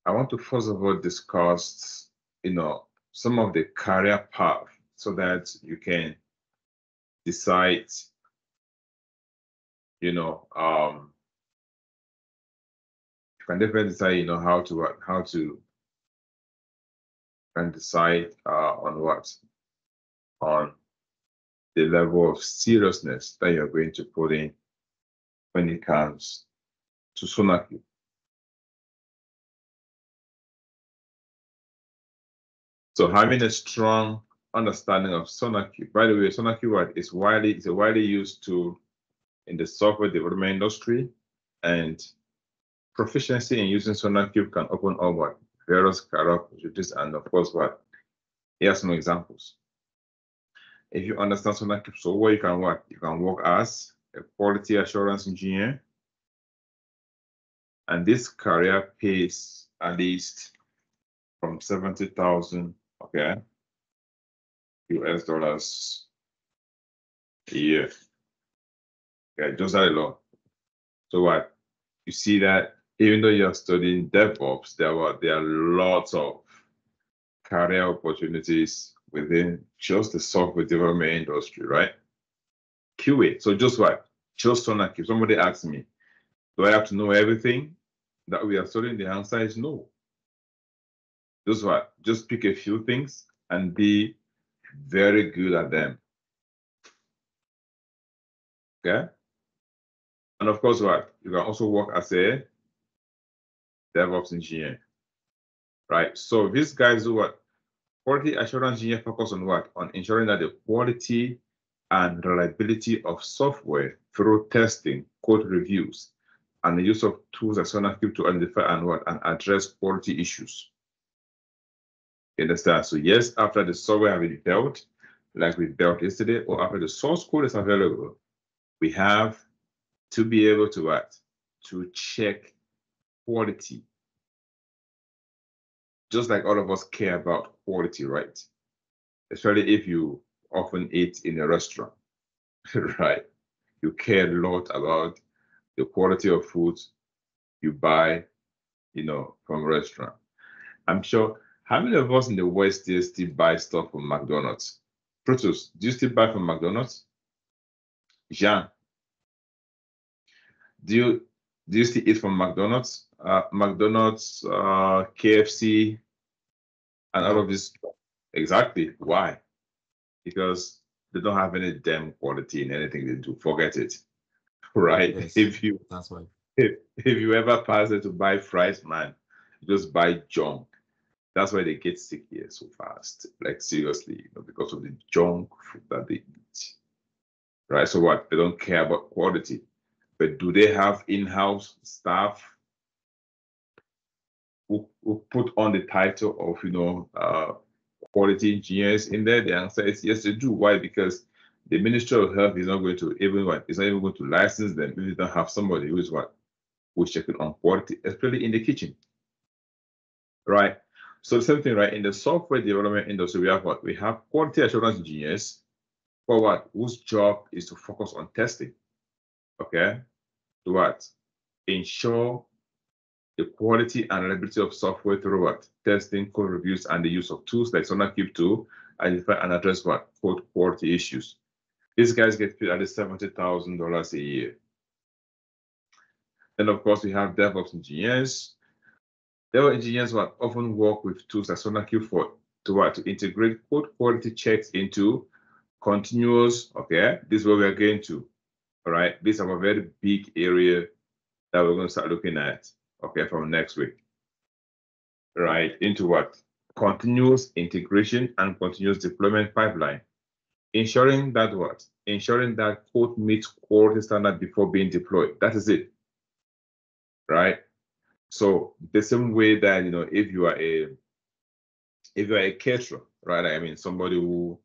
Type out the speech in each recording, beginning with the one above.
I want to first of all discuss, some of the career path so that you can decide, you can definitely decide, how to and decide on the level of seriousness that you're going to put in when it comes to Sonarqube. So having a strong understanding of Sonarqube. By the way, Sonarqube is a widely used tool in the software development industry, and proficiency in using Sonarqube can open up various career opportunities. And of course, here are some examples. If you understand Sonarqube so well, you can work as a quality assurance engineer, and this career pays at least from 70,000, okay, US dollars a year. Okay, just that alone. So you see that even though you're studying DevOps, there are lots of career opportunities within just the software development industry, right? QA. So just Sonarqube. Somebody asked me, do I have to know everything that we are studying? The answer is no. Just pick a few things and be very good at them. Okay? And of course, you can also work as a DevOps engineer, right? So these guys do quality assurance engineer focus on on ensuring that the quality and reliability of software through testing, code reviews, and the use of tools like Sonarqube to identify and address quality issues. You understand? So yes, after the software has been built, like we built yesterday, or after the source code is available, we have to be able to check quality. Just like all of us care about quality, right? Especially if you often eat in a restaurant, right? You care a lot about the quality of food you buy, from a restaurant. I'm sure, how many of us in the West still buy stuff from McDonald's? Brutus, do you still buy from McDonald's? Jean, do you still eat from McDonald's? McDonald's, KFC, and all of this? Exactly. Why? Because they don't have any damn quality in anything they do. Forget it. Right? Yes, that's why. If you ever pass it to buy fries, man, just buy junk. That's why they get sick here so fast. Like seriously, because of the junk food that they eat. Right? So they don't care about quality. But do they have in-house staff who put on the title of quality engineers in there? The answer is yes, they do. Why? Because the Ministry of Health is not going to going to license them if they don't have somebody who's checking on quality, especially in the kitchen. Right? So the same thing, right? In the software development industry, we have quality assurance engineers for whose job is to focus on testing. Okay? To ensure the quality and reliability of software through testing, code reviews, and the use of tools like Sonarqube to identify and address code quality issues. These guys get paid at least $70,000 a year. Then, of course, we have DevOps engineers. DevOps engineers often work with tools like Sonarqube to integrate code quality checks into continuous. Okay, this is where we are going to. All right, this is a very big area that we're going to start looking at. Okay, from next week. Right, into continuous integration and continuous deployment pipeline. Ensuring that code meets quality standard before being deployed. That is it. Right? So the same way that if you are a caterer, right? I mean somebody who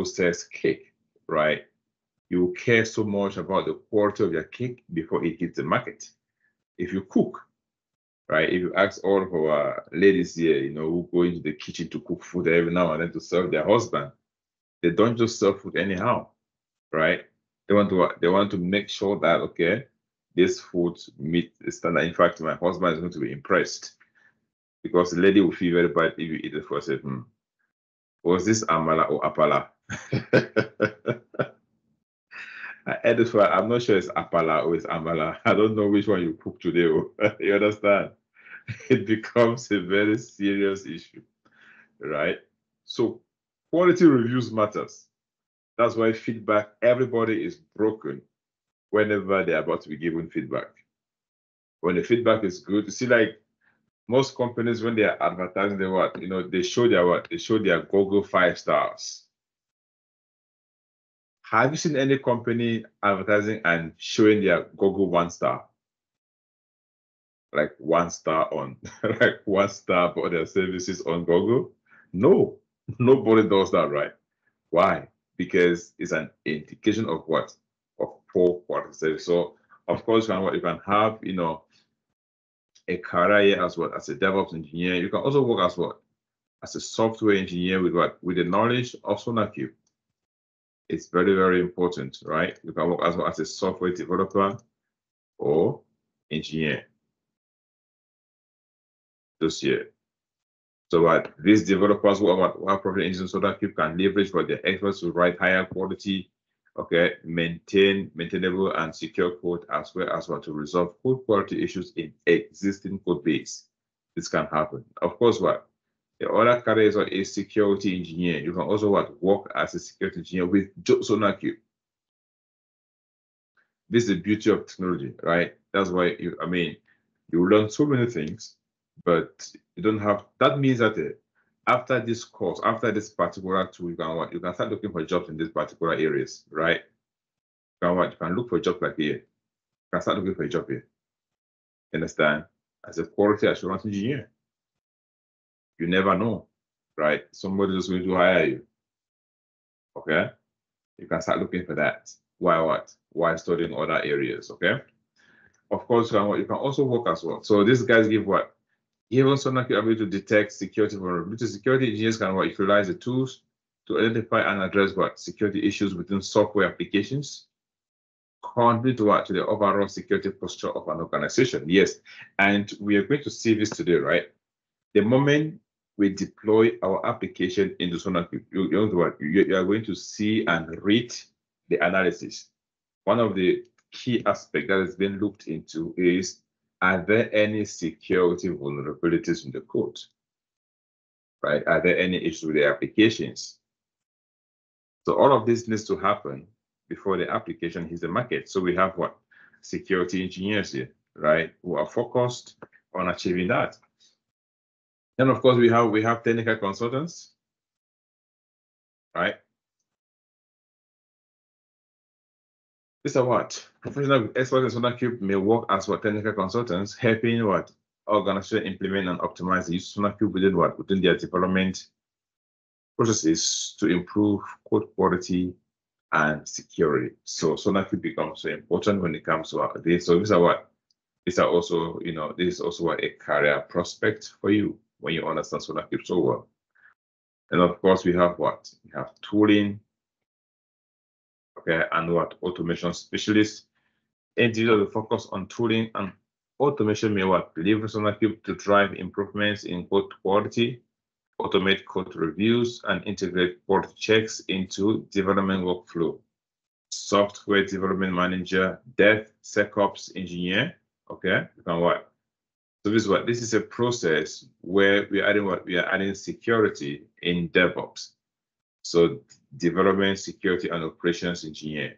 sells cake, right? You care so much about the quality of your cake before it hits the market. If you cook, right? If you ask all of our ladies here, who go into the kitchen to cook food every now and then to serve their husband, they don't just serve food anyhow, right? They want to make sure that this food meet the standard. In fact, my husband is going to be impressed because the lady will feel very bad if you eat it for a was this amala or apala? I ate this one. I'm not sure it's apala or it's amala. I don't know which one you cook today. You understand? It becomes a very serious issue, right? So quality reviews matters. That's why feedback, everybody is broken whenever they're about to be given feedback. When the feedback is good, you see, like most companies, when they are advertising, they what? You know, they show their what? They show their Google 5 stars. Have you seen any company advertising and showing their Google 1 star? Like 1 star on, like 1 star for their services on Google? No, nobody does that, right? Why? Because it's an indication of what? Of poor quality service. So, of course, you can have, you know, a career as well as a DevOps engineer. You can also work as what? As a software engineer with what? With the knowledge of Sonarqube. It's very, very important, right? You can work as well as a software developer or engineer. This year. So what these developers who are probably engineers so that Sonarqube can leverage for their experts to write higher quality, okay, maintainable and secure code, as well as what to resolve code quality issues in existing code base. This can happen. Of course, what the other career is a security engineer. You can also work as a security engineer with Sonarqube. This is the beauty of technology, right? That's why you learn so many things, but you don't have. That means that after this course, after this particular tool, you can start looking for jobs in these particular areas, right? You can look for a job like here. You can start looking for a job here. Understand? As a quality assurance engineer, you never know, right? Somebody is going to hire you. Okay, you can start looking for that. Why what? While studying other areas. Okay. Of course, you can also work as well. So these guys give what? Even Sonarqube ability to detect security vulnerabilities. Security engineers can utilize the tools to identify and address what? Security issues within software applications, contribute to what? To the overall security posture of an organization. Yes, and we are going to see this today, right? The moment we deploy our application into Sonarqube, you are going to see and read the analysis. One of the key aspects that has been looked into is, are there any security vulnerabilities in the code? Right? Are there any issues with the applications? So all of this needs to happen before the application hits the market. So we have what? Security engineers here, right? Who are focused on achieving that. And of course, we have technical consultants, right? These are what? Professional experts in Sonarqube may work as what? Technical consultants, helping what? Organization implement and optimize the use of Sonarqube within what? Within their development processes to improve code quality and security. So Sonarqube becomes so important when it comes to this. So these are what? These are also, this is also what a career prospect for you when you understand Sonarqube so well. And of course, we have what? We have tooling, okay, and what? Automation specialists. Individuals focus on tooling and automation may what? Leverage Sonarqube to drive improvements in code quality, automate code reviews, and integrate quality checks into development workflow. Software development manager, DevSecOps engineer, okay, you can what? So this is what? This is a process where we are adding what? We are adding security in DevOps. So development, security, and operations engineer.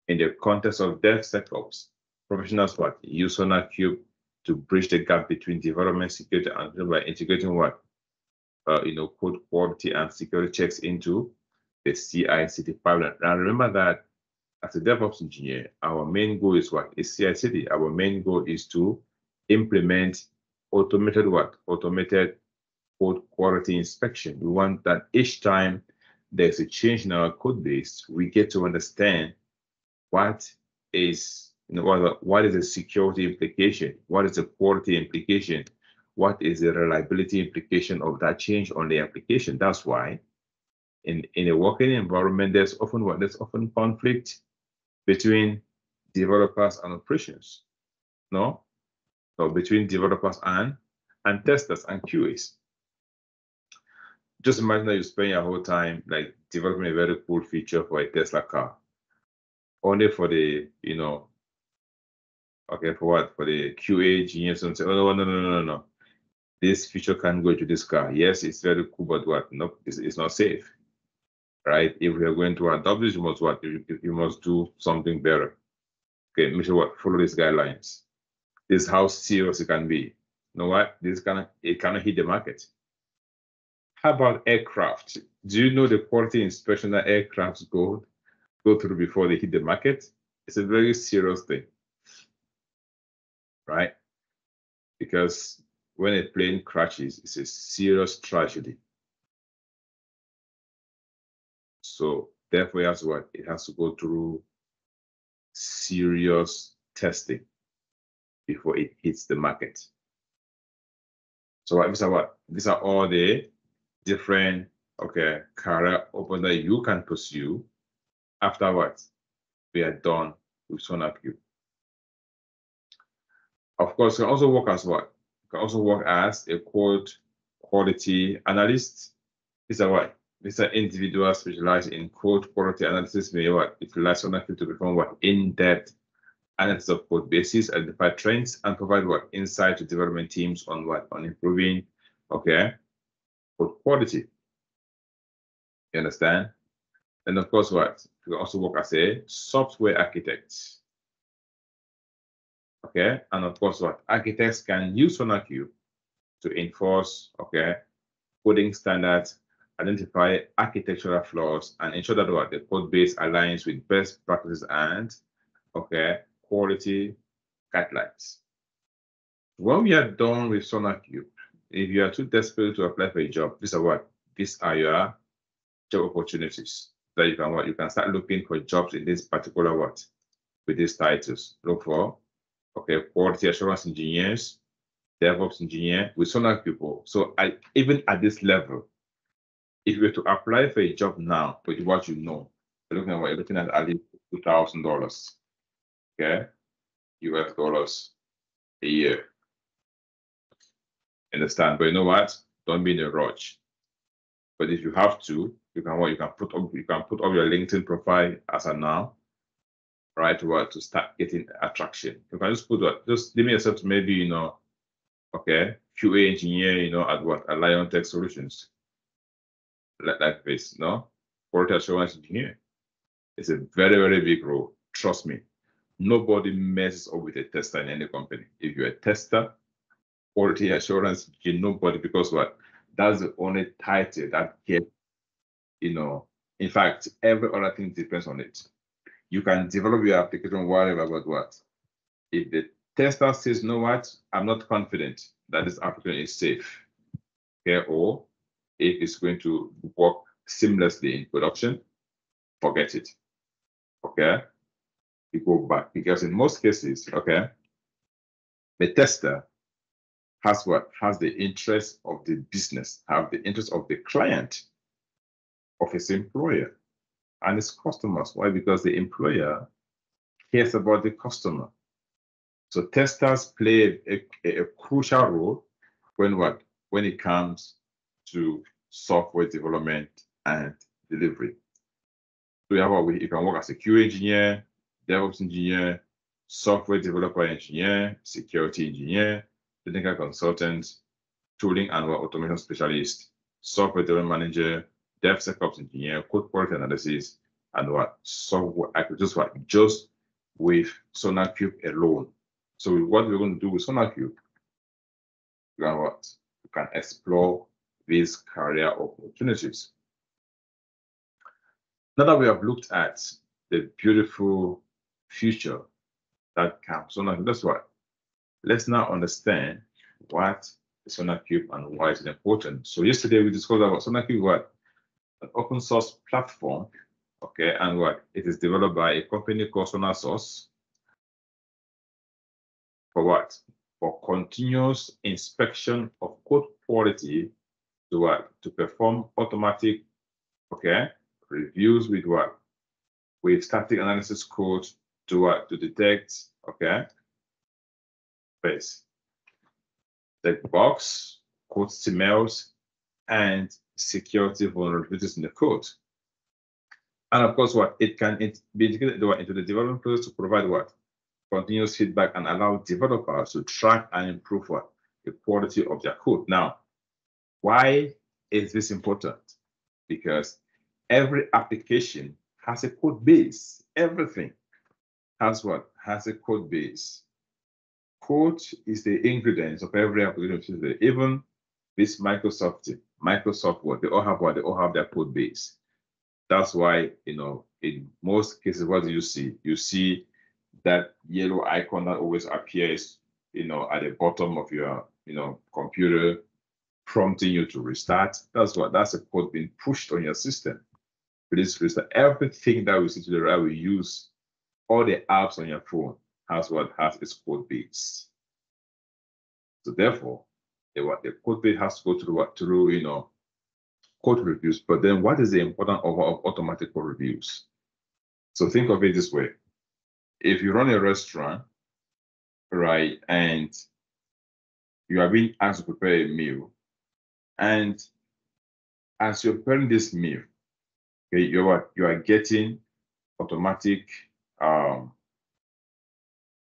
In the context of DevSecOps, professionals what? Use Sonarqube to bridge the gap between development, security, and by integrating what? Code quality and security checks into the CI/CD pipeline. Now remember that as a DevOps engineer, our main goal is what? Is CI/CD. Our main goal is to implement automated what? Automated code quality inspection. We want that each time there's a change in our code base, we get to understand what is what is the security implication, what is the quality implication, what is the reliability implication of that change on the application. That's why in a working environment, there's often conflict between developers and operations. No? So between developers and testers and QAs. Just imagine that you spend your whole time like developing a very cool feature for a Tesla car, only for the, you know, okay, for what? For the QA engineers and say, oh no. This feature can't go to this car. Yes, it's very cool, but what? No, it's not safe. Right? If we are going to adopt this, you must what? You must do something better. Okay, make sure what? Follow these guidelines. This is how serious it can be. You know what? It cannot hit the market. How about aircraft? Do you know the quality inspection that aircrafts go through before they hit the market? It's a very serious thing, right? Because when a plane crashes, it's a serious tragedy. So therefore, it has to go through serious testing before it hits the market. So these are all the different career options that you can pursue after what we are done with Sonarqube. Of course, you can also work as what? You can also work as a code quality analyst. These are individuals specialized in code quality analysis may utilize Sonarqube to perform in-depth analysis of code bases, identify trends, and provide insight to development teams on improving code quality. You understand? And of course, you can also work as a software architect. Okay, and of course, architects can use Sonarqube to enforce coding standards, identify architectural flaws, and ensure that the code base aligns with best practices and quality guidelines. When we are done with Sonarqube, if you are too desperate to apply for a job, these are your job opportunities that you can start looking for jobs in this particular with these titles. Look for quality assurance engineers, DevOps engineer with Sonarqube. So even at this level, if you were to apply for a job now with what you know, you're looking at least $2,000, US dollars a year. Understand? But you know what? Don't be in a rush. But if you have to, you can put up your LinkedIn profile as of now, right? To start getting attraction. You can just just limit yourself to maybe QA engineer, at Lion Tech Solutions. Like this, no? Quality assurance engineer. It's a very, very big role. Trust me. Nobody messes up with a tester in any company. If you're a tester, quality assurance, nobody, because that's the only title that gets, in fact, every other thing depends on it. You can develop your application whatever, but if the tester says, you know what, I'm not confident that this application is safe, or if it's going to work seamlessly in production, forget it. You go back, because in most cases, the tester has the interest of the business, have the interest of the client, of his employer and his customers. Why? Because the employer cares about the customer. So testers play a crucial role when it comes to software development and delivery. So you can work as a QA engineer, DevOps engineer, software developer engineer, security engineer, technical consultant, tooling and automation specialist, software development manager, DevSecOps engineer, code quality analysis, and software just with Sonarqube alone. So what we're going to do with Sonarqube, you can explore these career opportunities. Now that we have looked at the beautiful future that comes, Sonarqube, let's now understand what is Sonarqube and why it's important. So yesterday we discussed about Sonarqube, an open source platform, and it is developed by a company called SonarSource for for continuous inspection of code quality to perform automatic reviews with static analysis code to what? To detect, okay, space, detect box, code emails, and security vulnerabilities in the code. And of course, what it can be integrated into the development process to provide what? Continuous feedback and allow developers to track and improve what? The quality of their code. Now, why is this important? Because every application has a code base. Everything has what? Has a code base. Code is the ingredients of every application. Even this Microsoft Word, they all have what? They all have their code base. That's why, in most cases, what do you see? You see that yellow icon that always appears, at the bottom of your, computer, prompting you to restart. That's a code being pushed on your system. Please restart. Everything that we see to the right, we use, all the apps on your phone has its code base. So therefore, the code base has to go through code reviews. But then what is the importance of automatic code reviews? So think of it this way. If you run a restaurant, right, and you are being asked to prepare a meal, and as you're preparing this meal, okay, you are getting automatic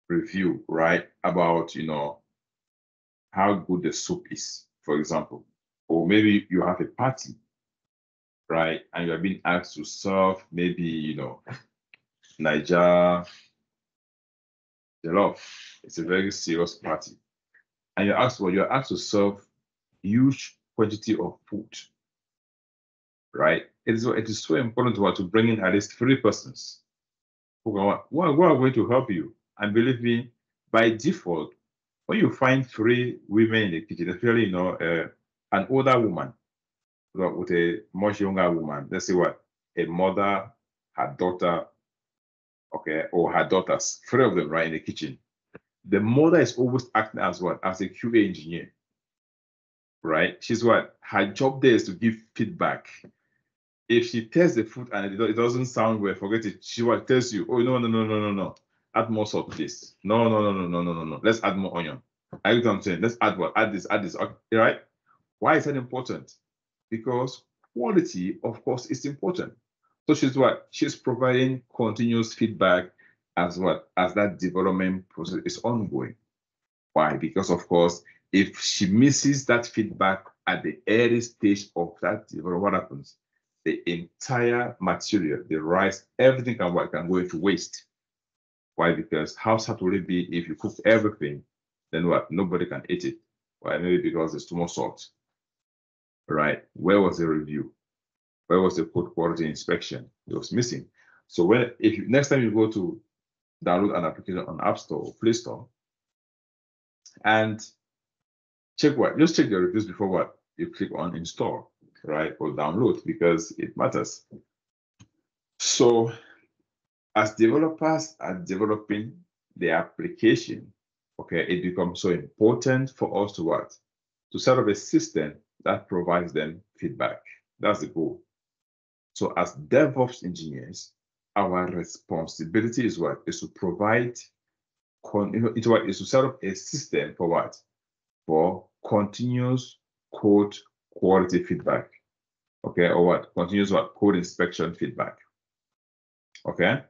review, right, about how good the soup is, for example. Or maybe you have a party, right, and you are being asked to serve maybe Niger jollof. It's a very serious party, and you're asked to serve huge quantity of food, right? It is so important to bring in at least 3 persons who are going to help you. And believe me, by default, when you find 3 women in the kitchen, especially an older woman with a much younger woman, let's say a mother, her daughter, okay, or her daughters, 3 of them right in the kitchen. The mother is always acting as as a QA engineer, right? She's her job there is to give feedback. If she tests the food and it doesn't sound well, forget it. She tells you, oh, no. Add more salt, please. No. Let's add more onion. I know what I'm saying. Let's add add this, okay, right? Why is that important? Because quality, of course, is important. So she's providing continuous feedback as that development process is ongoing. Why? Because of course, if she misses that feedback at the early stage of that development, what happens? The entire material, the rice, everything can go into waste. Why? Because how sad will it be if you cook everything, then nobody can eat it? Why? Maybe because there's too much salt. Right? Where was the review? Where was the code quality inspection? It was missing. So next time you go to download an application on App Store or Play Store, and just check the reviews before you click on install, right, or download, because it matters. So as developers are developing the application, okay, it becomes so important for us to set up a system that provides them feedback. That's the goal. So as DevOps engineers, our responsibility is to provide is to set up a system for for continuous code quality feedback, okay, or continuous code inspection feedback, okay.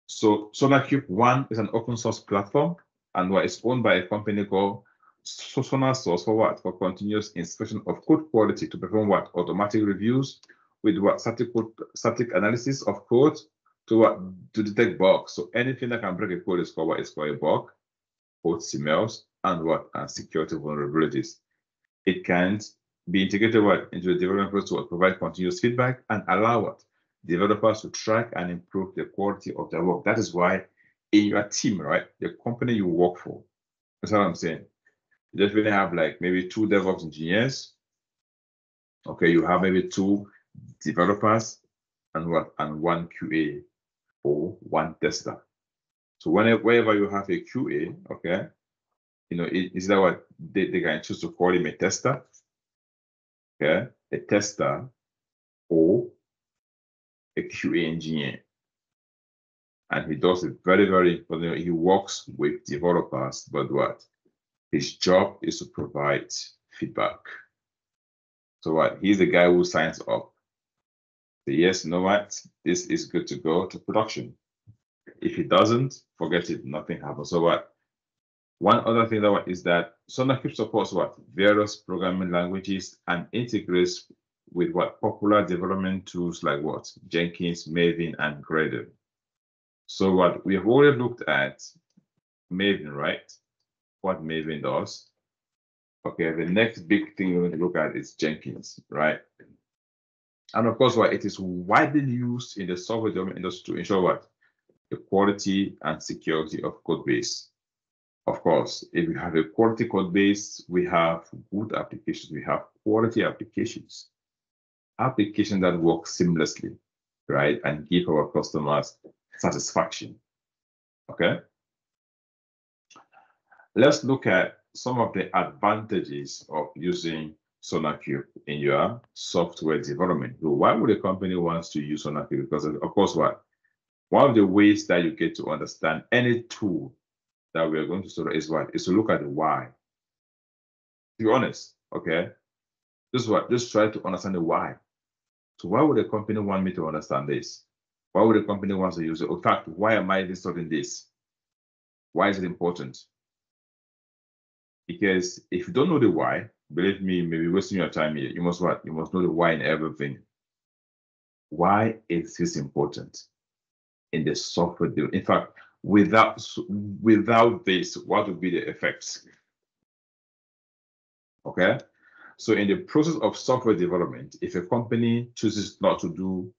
So Sonarqube 1 is an open source platform, and it's owned by a company called SonarSource for continuous inspection of code quality, to perform automatic reviews with static analysis of code to detect bugs. So anything that can break a code is called a bug, code emails, and security vulnerabilities. It can be integrated into the development process to provide continuous feedback and allow developers to track and improve the quality of their work. That is why in your team, right, the company you work for, that's what I'm saying. You just really have maybe 2 DevOps engineers. Okay, you have maybe 2 developers and 1 QA or 1 tester. So wherever you have a QA, okay, is that they can choose to call him a tester, okay, a tester, or a QA engineer. and he does it very, very important. He works with developers, but what? His job is to provide feedback. So what? He's the guy who signs up. Say, yes, you know what? This is good to go to production. If he doesn't, forget it. Nothing happens. So what? One other thing that is that Sonarqube supports what? Various programming languages and integrates with what? Popular development tools like what? Jenkins, Maven, and Gradle. So what? We have already looked at Maven, right? What Maven does. Okay, the next big thing we're going to look at is Jenkins, right? And of course, what? It is widely used in the software development industry to ensure what? The quality and security of code base. Of course, if we have a quality code base, we have good applications, we have quality applications, applications that work seamlessly, right? And give our customers satisfaction, okay? Let's look at some of the advantages of using Sonarqube in your software development. So why would a company want to use Sonarqube? Because of course, what? One of the ways that you get to understand any tool that we are going to sort is what? Is to look at the why. To be honest, okay? This is what? Just try to understand the why. So why would a company want me to understand this? Why would a company want to use it? In fact, why am I installing this? Why is it important? Because if you don't know the why, believe me, you may be wasting your time here. You must what? You must know the why in everything. Why is this important in the software development? In fact, without this, what would be the effects? Okay. So in the process of software development, if a company chooses not to do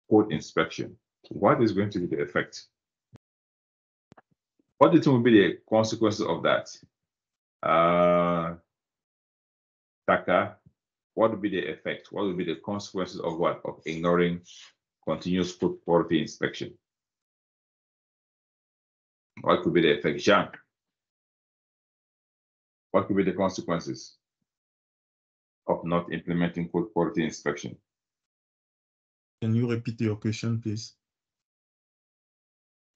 code inspection, what is going to be the effect? What do you think will be the consequences of that? Taka, what would be the effect? What would be the consequences of what? Of ignoring continuous code quality inspection? What could be the effect? Jean, what could be the consequences of not implementing code quality inspection? Can you repeat your question, please?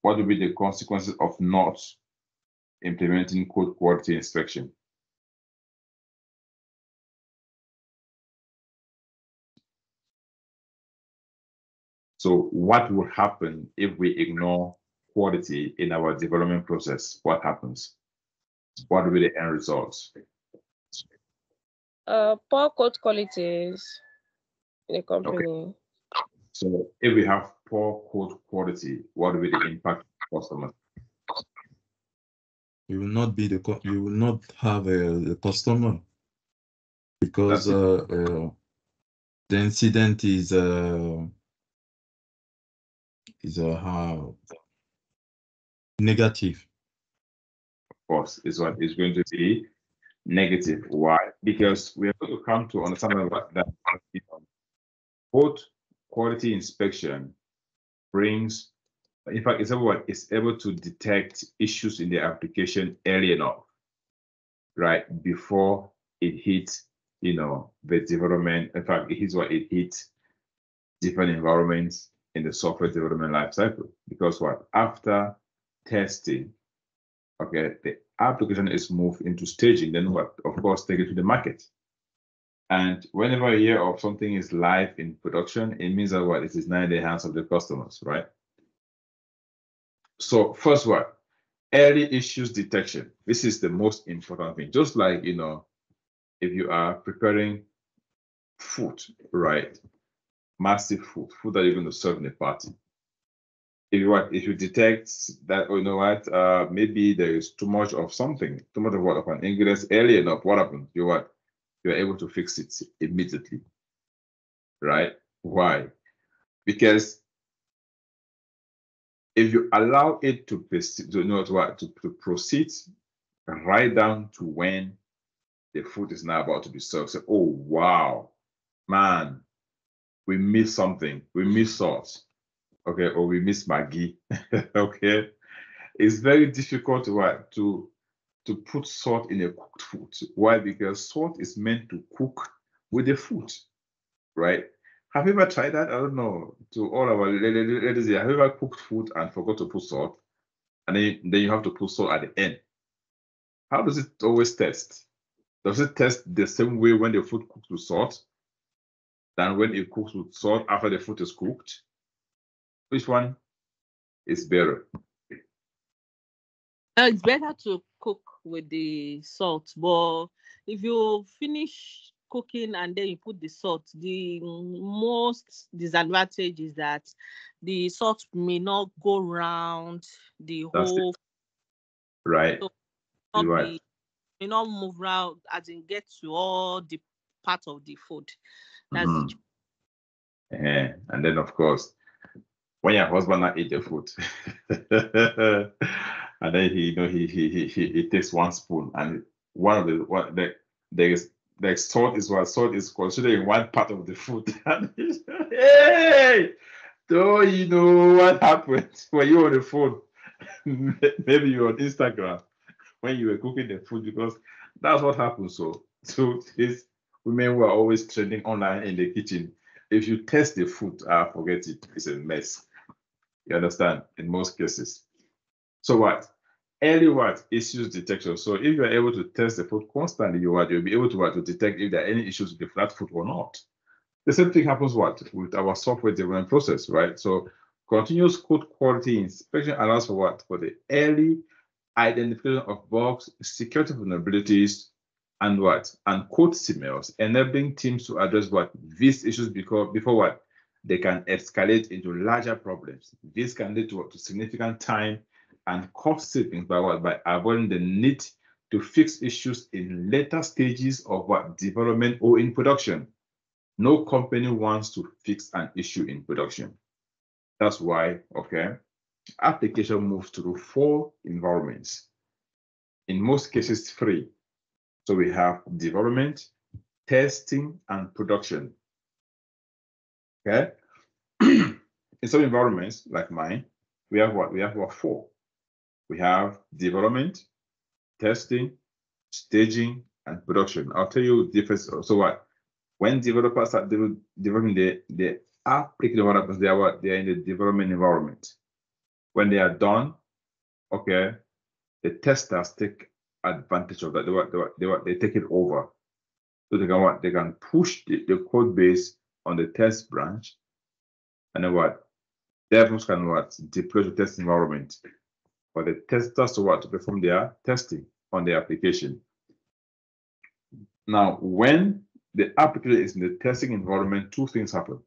What would be the consequences of not implementing code quality inspection? So what will happen if we ignore quality in our development process? What happens? What will be the end results? Poor code qualities in the company. Okay. So if we have poor code quality, what will be the impact on customers? You will not be you will not have a customer because the incident is negative. Of course, is what is going to be negative. Why? Because we are going to come to understand that code quality inspection brings, in fact, it's able to detect issues in the application early enough, right? Before it hits, the development. In fact, it hits different environments in the software development lifecycle. Because what? After testing, okay, the application is moved into staging, then what? Of course, take it to the market. And whenever you hear of something is live in production, it means that what? It is now in the hands of the customers, right? So first what? Early issues detection. This is the most important thing. Just like, if you are preparing food, right? Massive food that you're going to serve in a party. If you detect that, maybe there is too much of something, too much of what of an ingredient early enough, what happens? You're able to fix it immediately, right? Why? Because if you allow it to proceed right down to when the food is now about to be served, say, oh wow, man, we missed something, we missed salt, okay, or we missed Maggi, okay. It's very difficult to put salt in a cooked food. Why? Because salt is meant to cook with the food, right? Have you ever tried that? I don't know. To all our ladies here, have you ever cooked food and forgot to put salt? And then you have to put salt at the end. How does it always taste? Does it taste the same way when the food cooks with salt than when it cooks with salt after the food is cooked? Which one is better? It's better to cook with the salt, but if you finish cooking and then you put the salt, the most disadvantage is that the salt may not go around the That's whole. it. Right. So You're not right. may not move around as in get to all the part of the food. That's Mhm. And then, of course, when your husband not eat the food, and then he takes one spoon, and one of the salt is what salt is considered in one part of the food. And hey, do you know what happened when you on the phone? Maybe you're on Instagram when you were cooking the food, because that's what happens. So these women who are always trending online in the kitchen, if you test the food, forget it, it's a mess. You understand? In most cases. So what? Early what? Issues detection. So if you are able to test the food constantly, you'll be able to detect if there are any issues with the flat food or not. The same thing happens what? With our software development process, right? So continuous code quality inspection allows for what? For the early identification of bugs, security vulnerabilities, and what? And code signals, enabling teams to address what? These issues before what? They can escalate into larger problems. This can lead to significant time and cost savings by what? By avoiding the need to fix issues in later stages of what? Development or in production. No company wants to fix an issue in production. That's why, okay, application moves through 4 environments. In most cases, 3. So we have development, testing, and production. Okay. In some environments like mine, we have what? We have what? 4. We have development, testing, staging, and production. I'll tell you the difference. So what? When developers are developing the application, what happens? They are in the development environment. When they are done, okay, the testers take advantage of that. They take it over. So they can push the code base on the test branch, and then what? Devs can what? Deploy the test environment for the testers to perform their testing on the application. Now, when the application is in the testing environment, 2 things happen.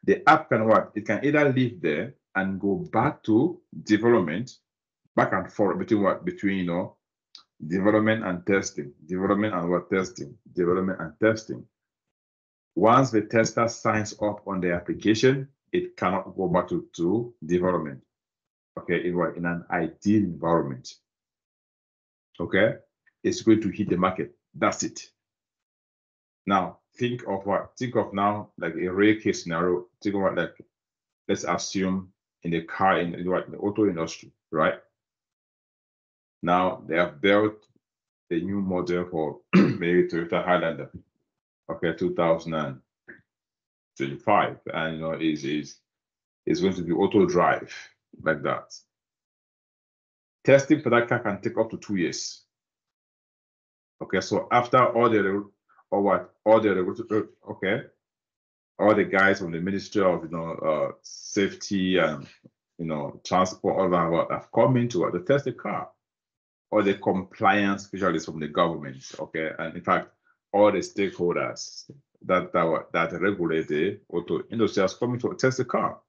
The app can what? It can either leave there and go back to development, back and forth between what? Between development and testing, development and what? Testing, development and testing. Once the tester signs up on the application, it cannot go back to development. Okay, in an ideal environment. Okay, it's going to hit the market. That's it. Now think of what? Think of now like a rare case scenario. Think of what, like, let's assume in the car in the auto industry, right? Now they have built a new model for maybe Toyota Highlander, okay, 2025, and is going to be auto drive like that. Testing for that car can take up to 2 years. Okay, so after all the guys from the Ministry of Safety and Transport, all that have come into to test the car, or the compliance specialists from the government, okay, and in fact, all the stakeholders that regulate the auto industry has come to test the car.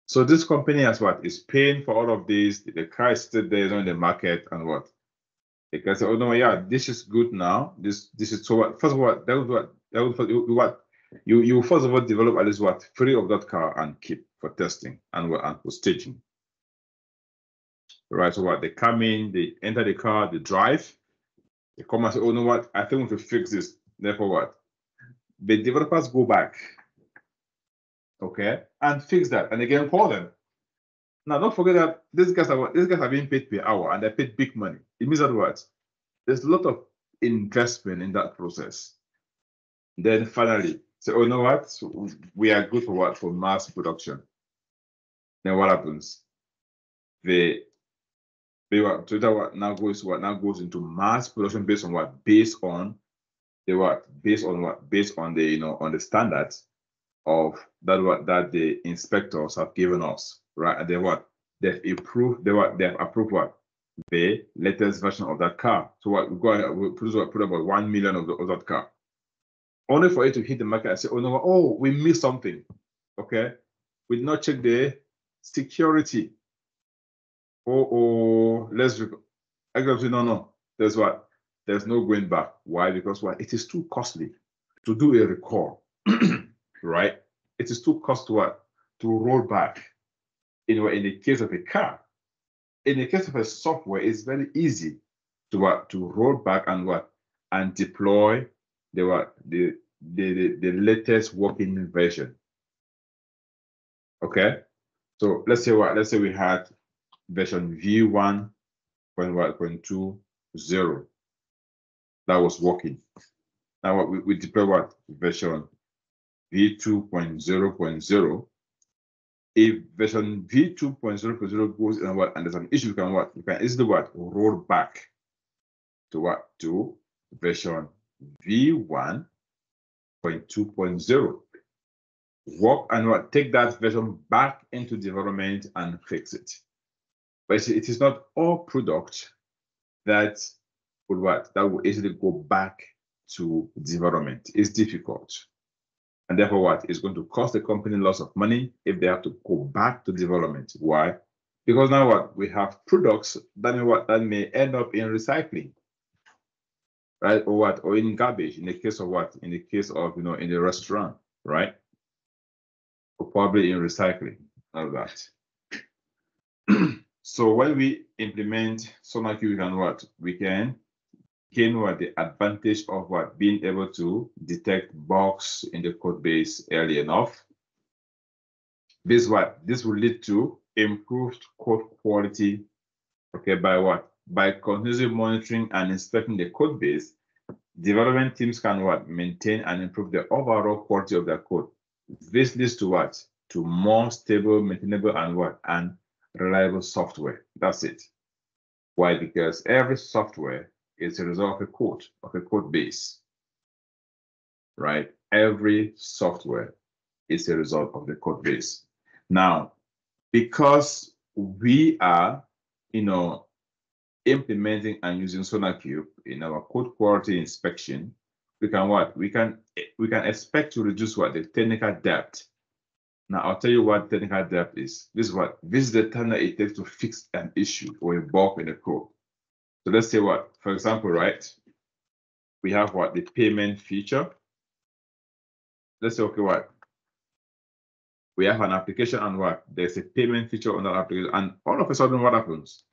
So this company is paying for all of these. The car is still there in the market, and what? They can say, oh no, yeah, this is good now. This is so what? First of all, you first of all develop at least 3 of that car and keep for testing and for staging. Right, so they come in, they enter the car, they drive, they come and say, oh no, what? I think we should fix this. Therefore, what? The developers go back, okay, and fix that, and again call them. Now, don't forget that these guys are being paid per hour, and they're paid big money. It means that what? There's a lot of investment in that process. Then finally, So, you know what? We are good for what? For mass production. Then what happens? Twitter what now goes into mass production based on what? Based on the what? Based on what? Based on the on the standards of that the inspectors have given us, right? And then what? They've approved what? The latest version of that car. So what we go ahead, we put about 1 million of that car. Only for it to hit the market and say, oh no, oh, we missed something. Okay. We did not check the security. Let's actually no. There's what? There's no going back. Why? Because what? It is too costly to do a recall, right? It is too costly to roll back. In the case of a car, in the case of a software, it's very easy to roll back and deploy the latest working version. Okay, so let's say we had version v1.20 that was working. Now we deploy version v2.0.0. If version v2.0.0 goes and there's an issue, you can easily roll back to version v1.2.0. Work and take that version back into development and fix it. But it is not all product that will easily go back to development. It's difficult. And therefore, it's going to cost the company lots of money if they have to go back to development. Why? Because now we have products that may end up in recycling, right? Or in garbage. In the case of in the case of in the restaurant, right? Or probably in recycling, all that. So when we implement Sonarqube, we can gain the advantage of being able to detect bugs in the code base early enough. This will lead to improved code quality. Okay, by continuously monitoring and inspecting the code base, development teams can maintain and improve the overall quality of their code. This leads to to more stable, maintainable, and reliable software. That's it. Why? Because every software is a result of a code base, right? Every software is a result of the code base. Now, because we are, implementing and using Sonarqube in our code quality inspection, we can expect to reduce the technical debt. Now, I'll tell you what technical debt is. This is the time that it takes to fix an issue or a bug in the code. So let's say for example, we have the payment feature. Let's say, okay, we have an application and there's a payment feature on that application, and all of a sudden what happens?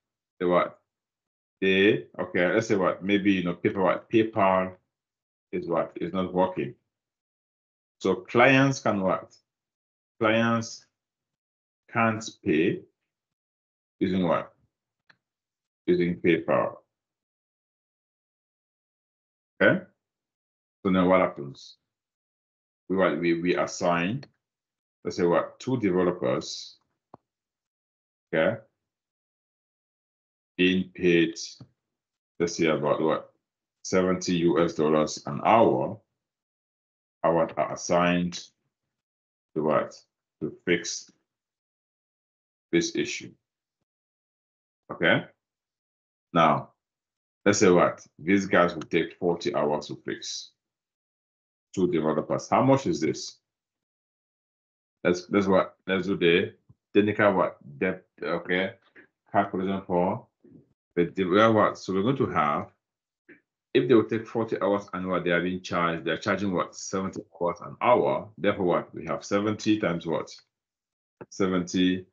Let's say maybe PayPal is not working. So clients can't pay using using PayPal. Okay. So now what happens? We assign, let's say 2 developers. Okay. Being paid, let's say about $70 an hour. Are assigned to to fix this issue. Okay. Now, let's say these guys will take 40 hours to fix. 2 developers. How much is this? Let's do the technical debt, okay, calculation for the so we're going to have, if they will take 40 hours and they are being charged, they're charging 70 hours an hour. Therefore, we have 70 times 70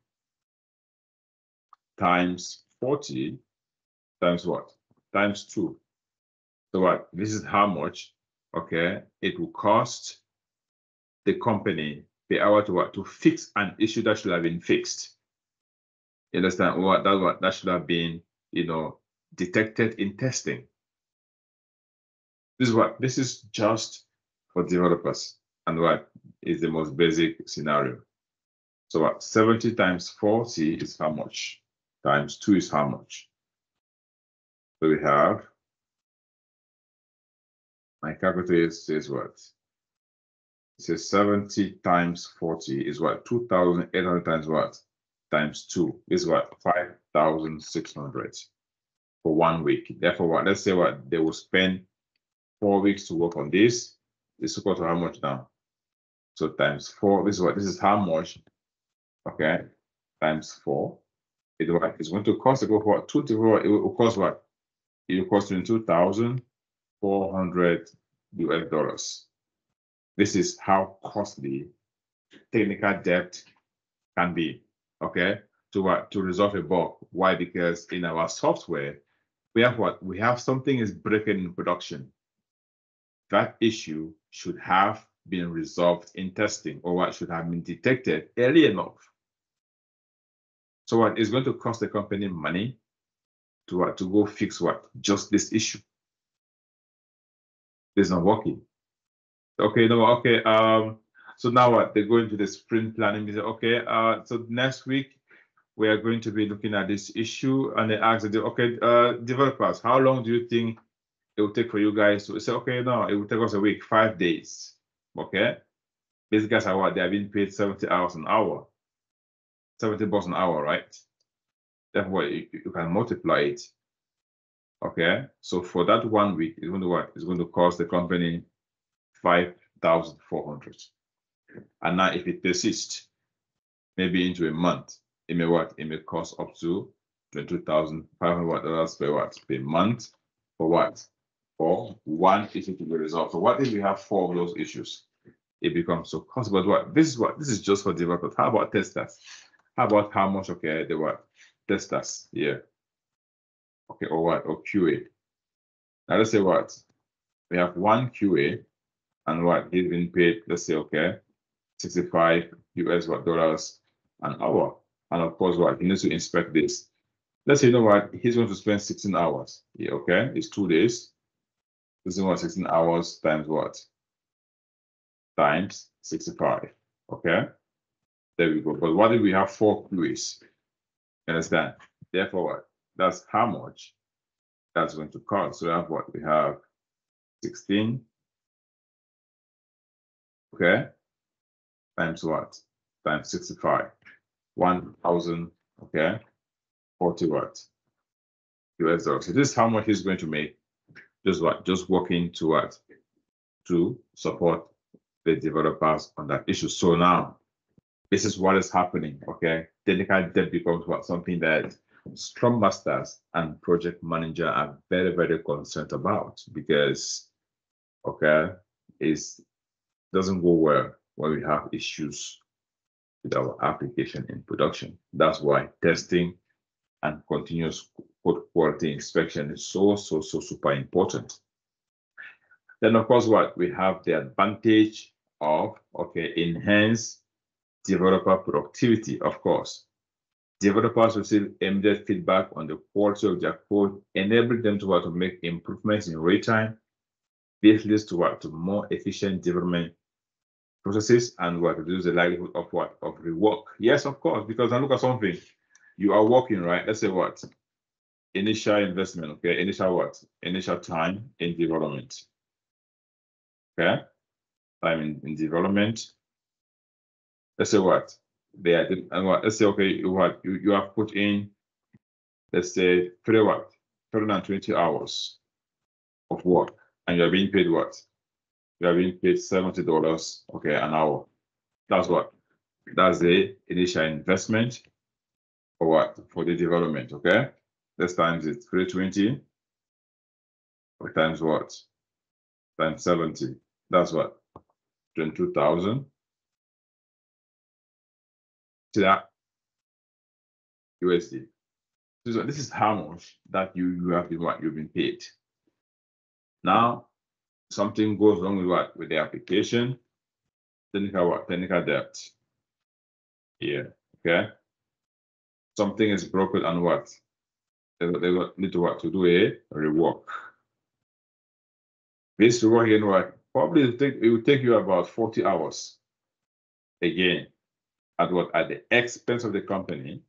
times 40 times times 2. So this is how much, okay, it will cost the company per hour to fix an issue that should have been fixed. You understand that should have been detected in testing. This is just for developers. and what is the most basic scenario. So what 70 times 40 is how much? Times 2 is how much? So we have, my calculator says what? It says 70 times 40 is what? 2,800 times what? Times 2 is what? 5,600 for 1 week. Therefore, what? Let's say what? They will spend 4 weeks to work on this. This is equal to how much now? So times 4. This is what? This is how much? Okay, times 4. It's going to cost to go for 2 to 4. It will cost what? It will cost $22,400 US. This is how costly technical debt can be. Okay, to what? To resolve a bug. Why? Because in our software, we have what? We have something is breaking in production. That issue should have been resolved in testing, or what should have been detected early enough. So what is going to cost the company money to what? To go fix what? Just this issue. It's not working. Okay, no, okay. So now what? They go into the sprint planning. They say, okay, so next week we are going to be looking at this issue, and they ask, okay, developers, how long do you think it will take for you guys to say, okay, no, it will take us a week, 5 days. Okay, these guys are what? They are being paid 70 hours an hour, $70 an hour, right? Therefore, you can multiply it. Okay, so for that 1 week, it's going to what? It's going to cost the company 5,400. And now, if it persists, maybe into a month, it may what? It may cost up to $22,500 per what? Per month for what? For one issue to be resolved. So what if we have 4 of those issues? It becomes so costly. But what? This is just for developers. How about testers? How about how much? Okay, they what? Testers, yeah. Okay, or what? Or QA. Now let's say what? We have one QA, and what? He's been paid, let's say, okay, 65 US dollars an hour. And of course, what? He needs to inspect this. Let's say, you know what? He's going to spend 16 hours. Yeah, okay, it's 2 days. This is what? 16 hours times what? Times 65. Okay, there we go. But what if we have 4 QAs? You understand? Therefore, what? That's how much that's going to cost. So we have what? We have 16. Okay, times what? Times 65. 1,000. Okay, 40 what? US dollars. So this is how much he's going to make. Just what? Just working to what? To support the developers on that issue. So now, this is what is happening. Okay, technical debt becomes what? Something that Scrum Masters and project manager are very, very concerned about, because okay, it doesn't go well when we have issues with our application in production. That's why testing and continuous code quality inspection is so super important. Then of course, what we have the advantage of, okay, enhance developer productivity. Of course, developers receive immediate feedback on the quality of their code, enabling them to make improvements in real time. This leads to what? To more efficient development processes, and what? Reduce the likelihood of what? Of rework. Yes, of course, because now look at something. You are working, right? Let's say what? Initial investment, okay? Initial what? Initial time in development. Okay? Time in development. Let's say what? They are, and what? Let's say, okay, you have put in, let's say 320 hours of work, and you are being paid what? You are being paid $70, okay, an hour. That's what? That's the initial investment for what? For the development, okay? Let's times it 320 or times what? Times 70. That's what? 22,000. See that? USD. So this is how much that you have been what? You've been paid. Now, something goes wrong with what? With the application. Technical what? Technical debt. Here, okay? Something is broken and what? They need to what? To do a rework. This rework, what? probably it will take you about 40 hours. Again, at the expense of the company,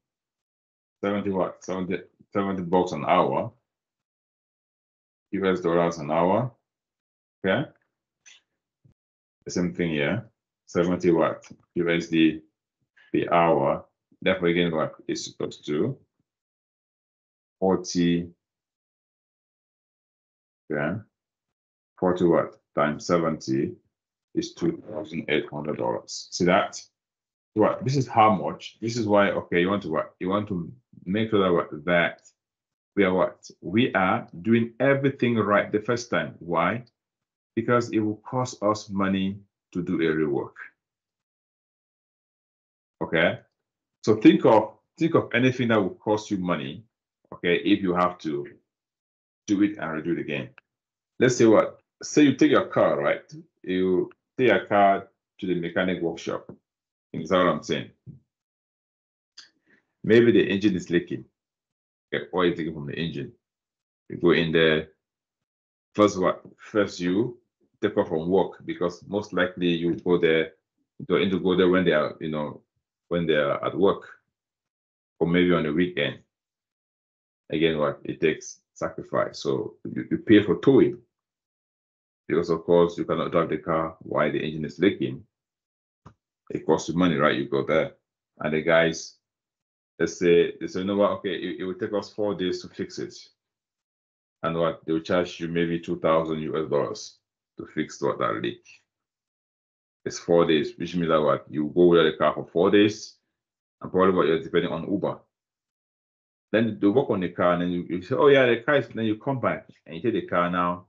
70 bucks an hour, US dollars an hour. Okay. The same thing here, 70 USD per hour. Therefore, again, what is supposed to 40, yeah, 40 times 70 is $2,800. See that? What? This is how much. This is why. Okay, you want to what? You want to make sure that we are doing everything right the first time. Why? Because it will cost us money to do a rework. Okay, so think of anything that will cost you money. Okay, if you have to do it and redo it again. Let's say say you take your car, right? You take your car to the mechanic workshop. Is that what I'm saying? Maybe the engine is leaking. Okay, oil taken from the engine. You go in there. First you take off from work, because most likely you go there. You don't need to go there when they are, when they are at work, or maybe on the weekend. Again, it takes sacrifice. So you pay for towing, because of course you cannot drive the car while the engine is leaking. It costs you money, right? You go there, and the guys, they say, you know what? Okay, it will take us 4 days to fix it, and they will charge you maybe $2,000 to fix that leak. It's 4 days, which means that you go with the car for 4 days, and probably you're depending on Uber. Then they work on the car, and then you say, oh yeah, the car is. Then you come back and you take the car now.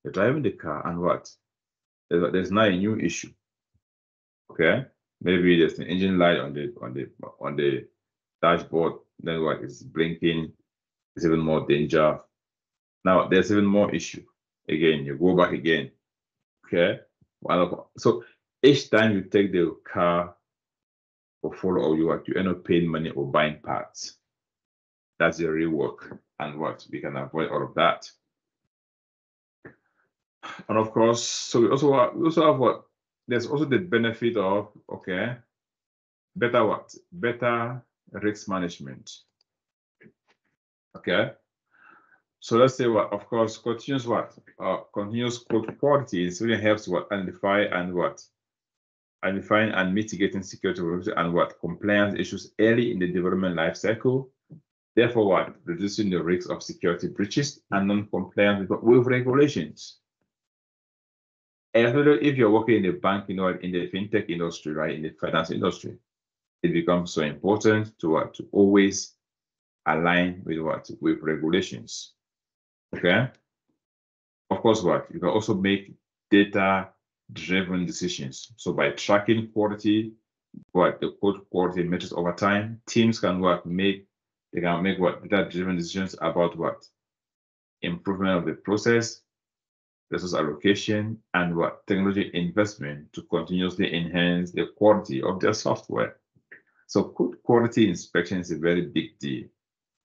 You're driving the car, and there's now a new issue. Okay, maybe there's an engine light on the dashboard. Then it's blinking. It's even more danger. Now there's even more issue. Again, you go back again. Okay, so each time you take the car for follow-up, you end up paying money or buying parts. That's the rework, and we can avoid all of that. And of course, so we also have there's also the benefit of better risk management. Okay, so let's say of course continuous code quality is really helps identifying and mitigating security risks and compliance issues early in the development life cycle. Therefore, reducing the risk of security breaches and non-compliance with regulations. And if you're working in the banking or in the fintech industry, right, in the finance industry, it becomes so important to always align with regulations. Okay. Of course, you can also make data-driven decisions. So by tracking quality, the code quality metrics over time, teams can make data-driven decisions about improvement of the process, resource allocation, and technology investment to continuously enhance the quality of their software. So code quality inspection is a very big deal.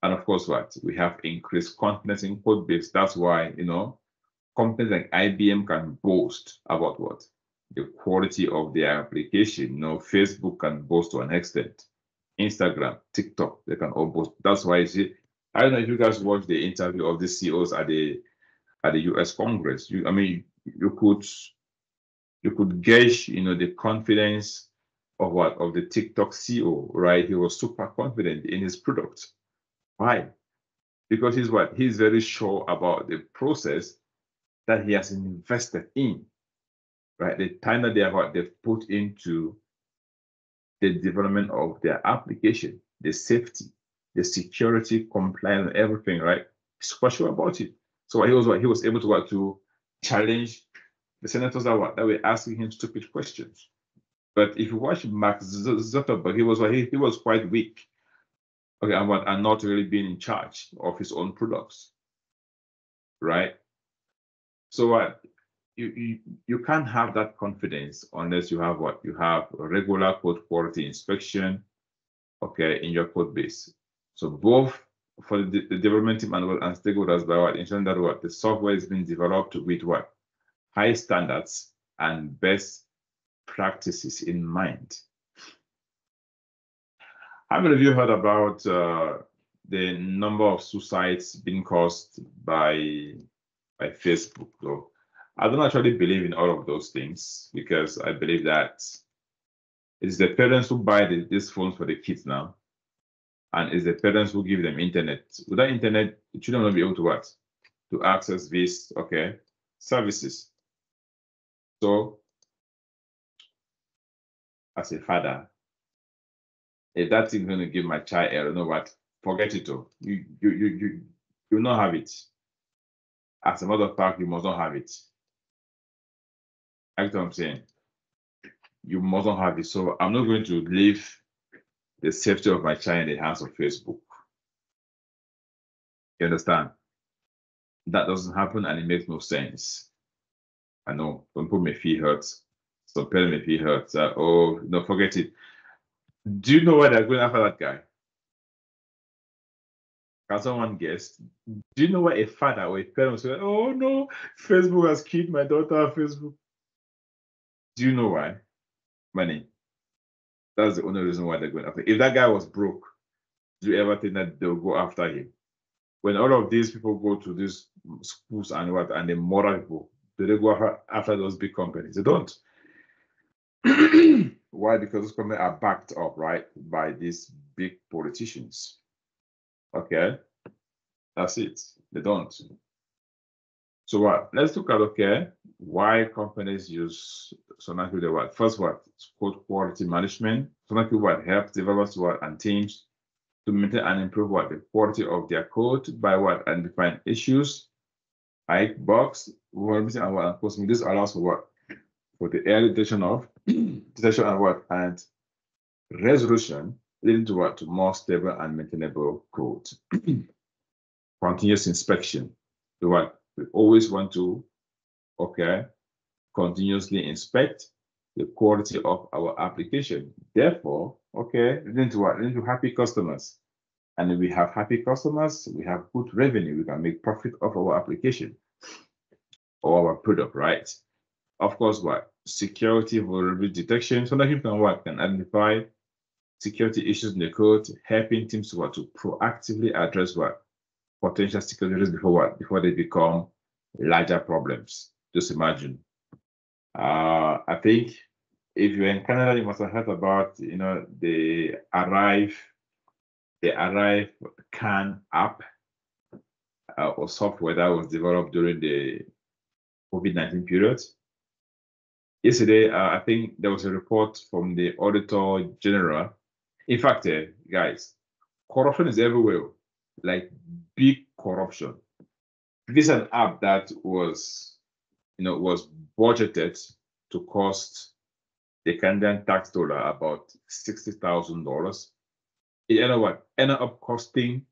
And of course, we have increased confidence in code base. That's why, companies like IBM can boast about the quality of their application. Facebook can boast to an extent. Instagram, TikTok, they can all boast. That's why I don't know if you guys watched the interview of the CEOs at the US Congress. You could gauge, the confidence of the TikTok CEO, right? He was super confident in his product. Why? Because he's very sure about the process that he has invested in, right? The time that they've put into the development of their application, the safety, the security, compliance, everything, right? He's super sure about it. So he was able to challenge the senators that were asking him stupid questions. But if you watch Mark Zuckerberg, he was quite weak. Okay, and not really being in charge of his own products, right? So you can't have that confidence unless you have regular code quality inspection, in your code base. So both for the development team and stakeholders by ensuring that the software is being developed with high standards and best practices in mind. How many of you heard about the number of suicides being caused by Facebook? So I don't actually believe in all of those things, because I believe that it's the parents who buy these phones for the kids now, and it's the parents who give them internet. Without internet, the children will not be able to what? To access these services. So as a father, if that thing's going to give my child, you know what? Forget it. Oh, you will not have it. As a matter of fact, you must not have it. That's what I'm saying. You must not have it. So I'm not going to leave the safety of my child in the hands of Facebook. You understand? That doesn't happen, and it makes no sense. I know some people may feel hurt. Some parents may feel hurt. Oh, no, forget it. Do you know why they're going after that guy? Can someone guess? Do you know why a father or a parent will say, oh no, Facebook has killed my daughter, Facebook? Do you know why? Money. That's the only reason why they're going after. If that guy was broke, do you ever think that they'll go after him? When all of these people go to these schools and what, and the moral people, do they go after those big companies? They don't. Why? Because those companies are backed up, right, by these big politicians. Okay, that's it. They don't. So what? Let's look at why companies use Sonarqube. What? First, what? Code quality management. Sonarqube what helps developers and teams to maintain and improve the quality of their code by identifying issues, like bugs, vulnerability, and enforcement. This allows for for the early detection and resolution, leading to to more stable and maintainable code. Continuous inspection. So we always want to continuously inspect the quality of our application. Therefore, leading to happy customers. And if we have happy customers, we have good revenue. We can make profit off our application or our product, right? Of course, security vulnerability detection. So that you can identify security issues in the code, helping teams to proactively address potential security risks before they become larger problems. Just imagine. I think if you're in Canada, you must have heard about the Arrive Can app or software that was developed during the COVID-19 period. Yesterday, I think there was a report from the Auditor General. In fact, guys, corruption is everywhere, like big corruption. This is an app that was budgeted to cost the Canadian tax dollar about $60,000. It ended up costing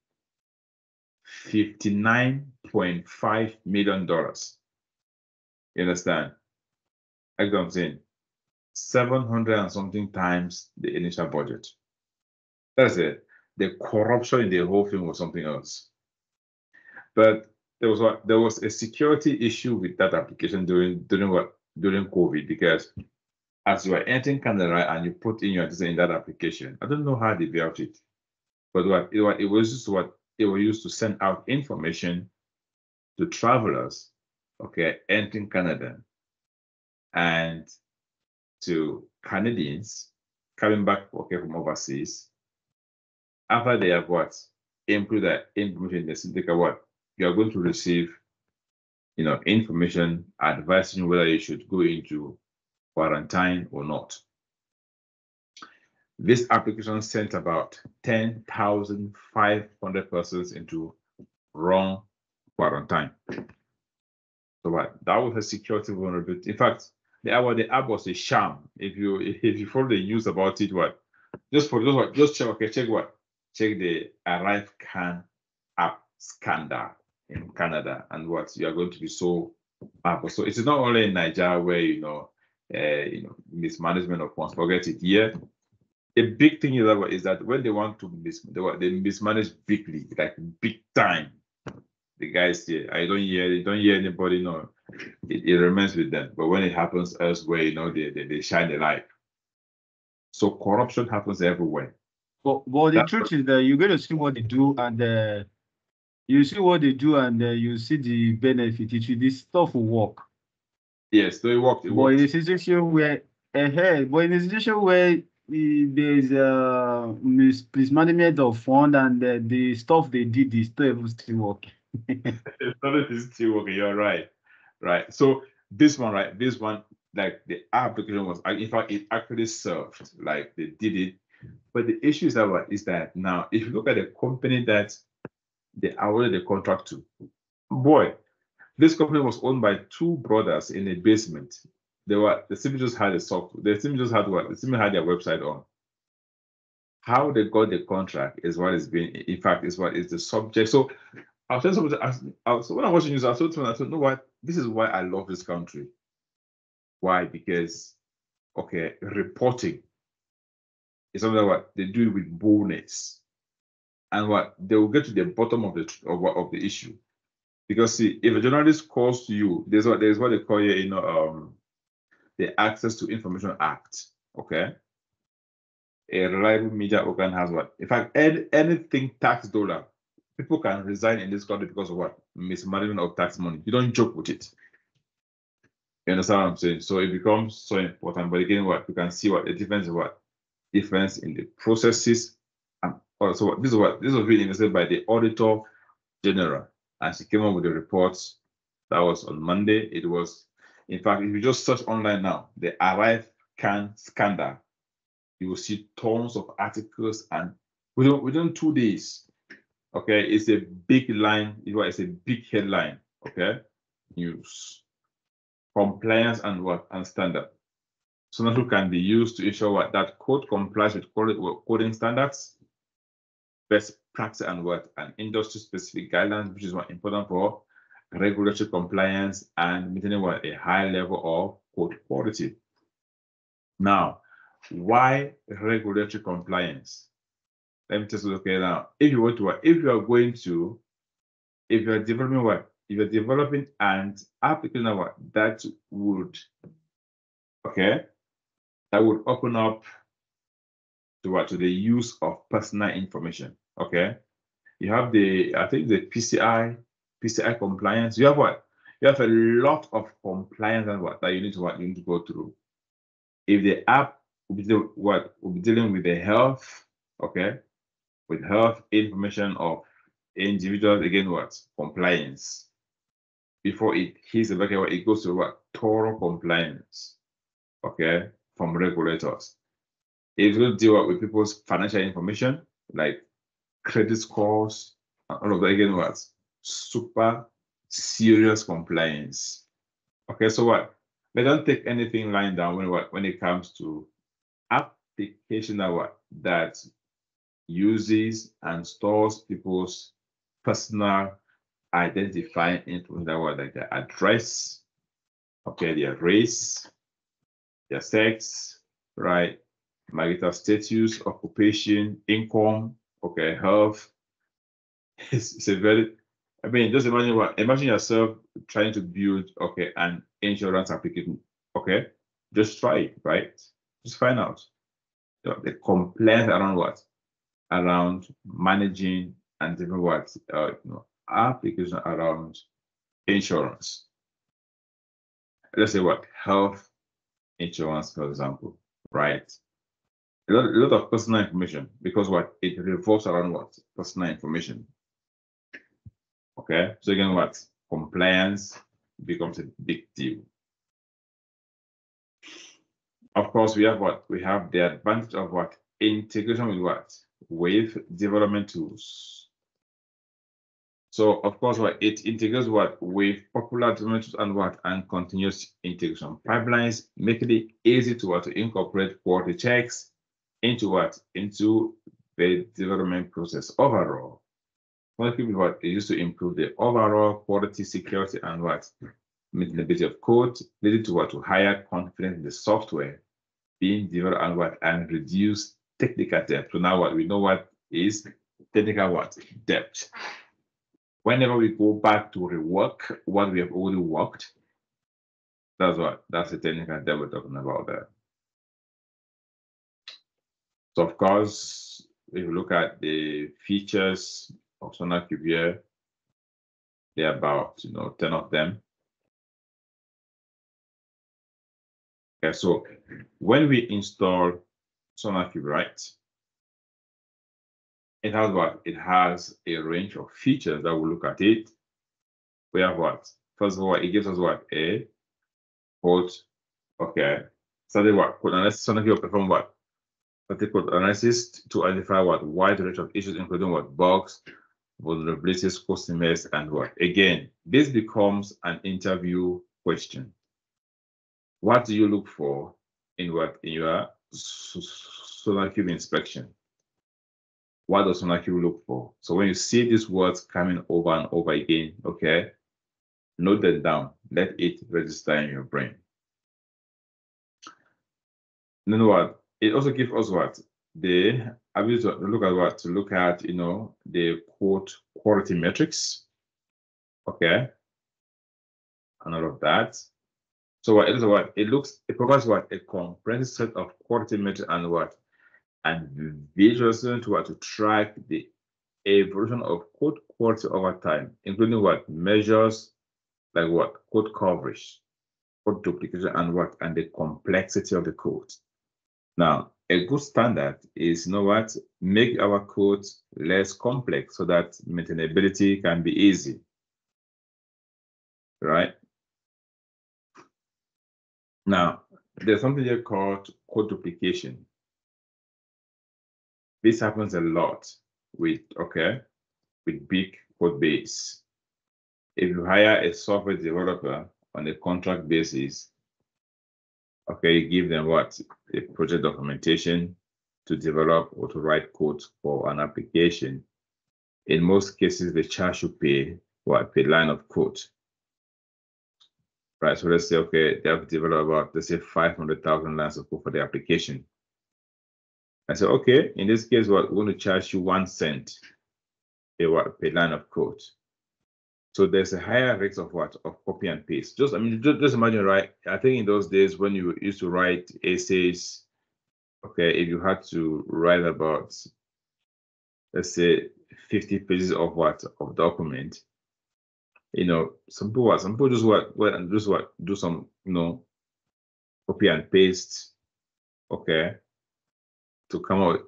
$59.5 million. You understand? Like I'm saying, 700 and something times the initial budget. That's it. The corruption in the whole thing was something else. But there was a security issue with that application during COVID, because as you are entering Canada and you put in your details in that application, I don't know how they built it, but it was just they were used to send out information to travelers, entering Canada, and to Canadians coming back from overseas. After they have input that information, they say you are going to receive information advising you whether you should go into quarantine or not. This application sent about 10,500 persons into wrong quarantine. So that was a security vulnerability. In fact, the app was a sham. If you follow the news about it, just check the Arrive Can app scandal in Canada, and you are going to be so marvelous. So it is not only in Nigeria where mismanagement of funds. Forget it. Yeah, the big thing is that when they want to they mismanage bigly, like big time. The guys here, I don't hear anybody it remains with them. But when it happens elsewhere, they shine the light. So corruption happens everywhere. But the truth is that you're going to see what they do, and you see what they do, and you see the benefit. This stuff will work. Yes, so it worked. But in a situation where there's mismanagement of fund and the stuff they did is still working. It's still working. You're right. Right. So this one, like the application was, in fact, it actually served. Like they did it. But the issue is that now, if you look at the company that they awarded the contract to, boy, this company was owned by two brothers in a basement. The simply just had a software. They simply just had what? They simply had their website on. How they got the contract is what is being, in fact, is what is the subject. So I was telling somebody, so when I was watching news, I told someone, you know what? This is why I love this country. Why? Because, okay, reporting is something what they do with boldness, and what they will get to the bottom of the issue. Because see, if a journalist calls to you, there's what they call here, the Access to Information Act. Okay, a reliable media organ has what? In fact, anything tax dollar, people can resign in this country because of what? Mismanagement of tax money. You don't joke with it. You understand what I'm saying? So it becomes so important. But again, what you can see what the difference is difference in the processes. And also this was being invested by the Auditor General, and she came up with the reports. That was on Monday. It was, in fact, if you just search online now, the Arrive Can scandal, you will see tons of articles, and within 2 days, okay, it's a big line. It's a big headline. Okay, news, compliance and standard. Sonarqube can be used to ensure that code complies with coding standards, best practice and industry-specific guidelines, which is important for regulatory compliance and maintaining a high level of code quality. Now, why regulatory compliance? Let me just look at it now. If you're developing an application that would open up to the use of personal information. Okay, you have the PCI compliance. You have you have a lot of compliance that you need to go through. If the app will be dealing with the health, okay, with health information of individuals, again, compliance. Before it hits the back, it goes to thorough compliance, okay, from regulators. It's going to deal with people's financial information, like credit scores, and all of that. Again, super serious compliance. Okay, so they don't take anything lying down when it comes to application that uses and stores people's personal identifying information, like their address, okay, their race, their sex, right, marital status, occupation, income, okay, health. It's a very, just imagine yourself trying to build, okay, an insurance application, okay, just try it, right? Just find out the compliance around managing and different application around insurance. Let's say health insurance, for example, right? A lot of personal information, because it revolves around personal information. Okay, so again, compliance becomes a big deal. Of course, we have the advantage of integration with development tools. So of course, it integrates with popular development tools and continuous integration pipelines, making it easy to incorporate quality checks into the development process overall. Sonarqube is used to improve the overall quality, security, and maintainability of code, leading to higher confidence in the software being developed and reduce technical debt. So now we know what is technical debt. Whenever we go back to rework what we have already worked, That's the technical that we're talking about there. So of course, if you look at the features of Sonarqube here, there are about 10 of them. Okay, so when we install Sonarqube, right, it has what? It has a range of features that we'll look at it. We have what? First of all, it gives us what? A code. Okay. So they what? Code analysis. Sonarqube will perform what? Code analysis to identify what? Wide range of issues, including what? Bugs, vulnerabilities, customers, and what? Again, this becomes an interview question. What do you look for in what? In your Sonarqube inspection? What does Sonarqube look for? So when you see these words coming over and over again, okay, note them down. Let it register in your brain. And then what? It also gives us what? The ability to look at what? To look at, the code quality metrics. Okay. And all of that. So what it is what? It provides what? A comprehensive set of quality metrics and what? And visualization to what? To track the evolution of code quality over time, including what? Measures like what? Code coverage, code duplication, and what? And the complexity of the code. Now, a good standard is, make our code less complex so that maintainability can be easy, right? Now, there's something here called code duplication. This happens a lot with big code base. If you hire a software developer on a contract basis, you give them what? A project documentation to develop or to write code for an application. In most cases, they charge you per line of code. Right, so let's say, they have developed about, let's say, 500,000 lines of code for the application. I say, in this case, we're going to charge you 1 cent per line of code. So there's a higher rate of what? Of copy and paste. Just imagine, right? I think in those days when you used to write essays, if you had to write about, let's say, 50 pages of document, some people just do some, copy and paste, to come out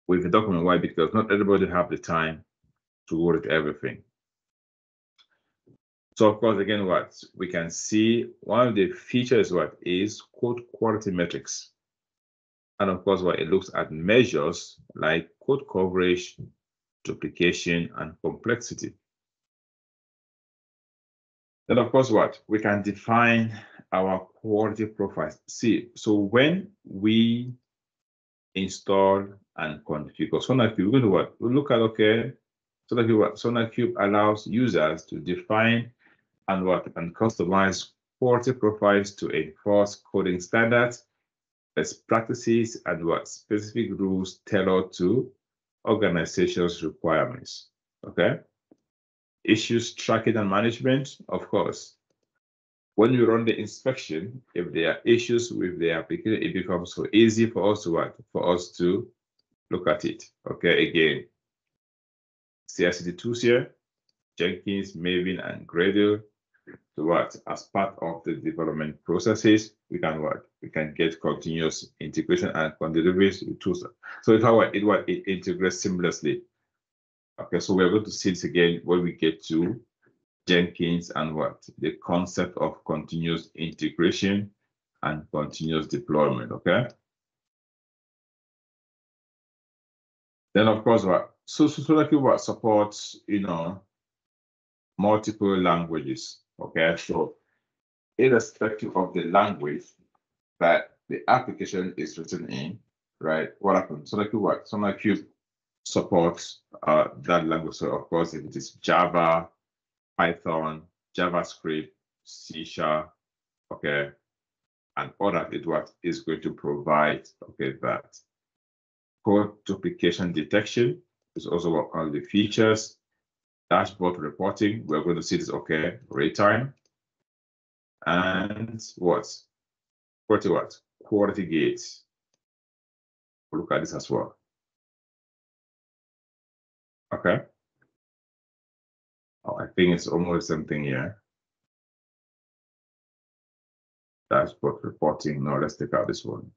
with a document. Why? Because not everybody have the time to work everything. So of course, again, we can see one of the features is code quality metrics. And of course, it looks at measures like code coverage, duplication, and complexity. Then of course, we can define our quality profiles. See, so when we install and configure Sonarqube, we're going to we look at Sonarqube allows users to define and customize quality profiles to enforce coding standards, best practices, and specific rules tailored to organizations' requirements. Issues tracking and management, of course. When you run the inspection, if there are issues with the application, it becomes so easy for us to look at it. Again, CI/CD tools here, Jenkins, Maven, and Gradle. So as part of the development processes, we can get continuous integration and deliveries with tools. So it integrates seamlessly. So we're going to see this again when we get to Jenkins and the concept of continuous integration and continuous deployment. Then of course Sonarqube supports multiple languages. So irrespective of the language that the application is written in, right? What happens? Sonarqube supports that language. So of course, if it is Java, Python, JavaScript, C#, and all that, it is going to provide that. Code duplication detection is also one of the features. Dashboard reporting, we're going to see this, real time. and what? Quality gates. We'll look at this as well. Okay. Oh, I think it's almost the same thing here. Dashboard reporting. No, let's take out this one.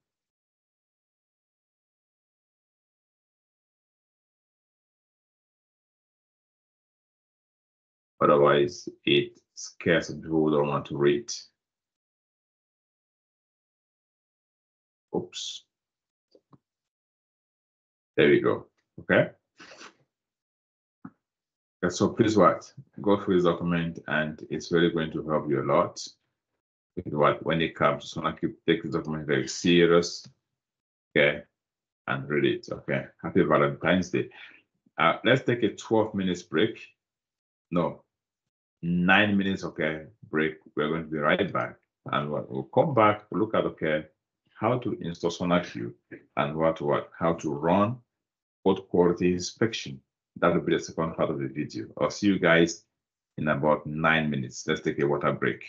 Otherwise, it scares some people who don't want to read. Oops. There we go. Okay. So please go through this document, and it's really going to help you a lot. When it comes to Sonarqube, take this document very serious. Okay. And read it. Okay. Happy Valentine's Day. Let's take a 12 minutes break. No, 9 minutes. Okay. Break. We're going to be right back. And we'll come back, we'll look at how to install Sonarqube and how to run code quality inspection. That will be the second part of the video. I'll see you guys in about 9 minutes. Let's take a water break.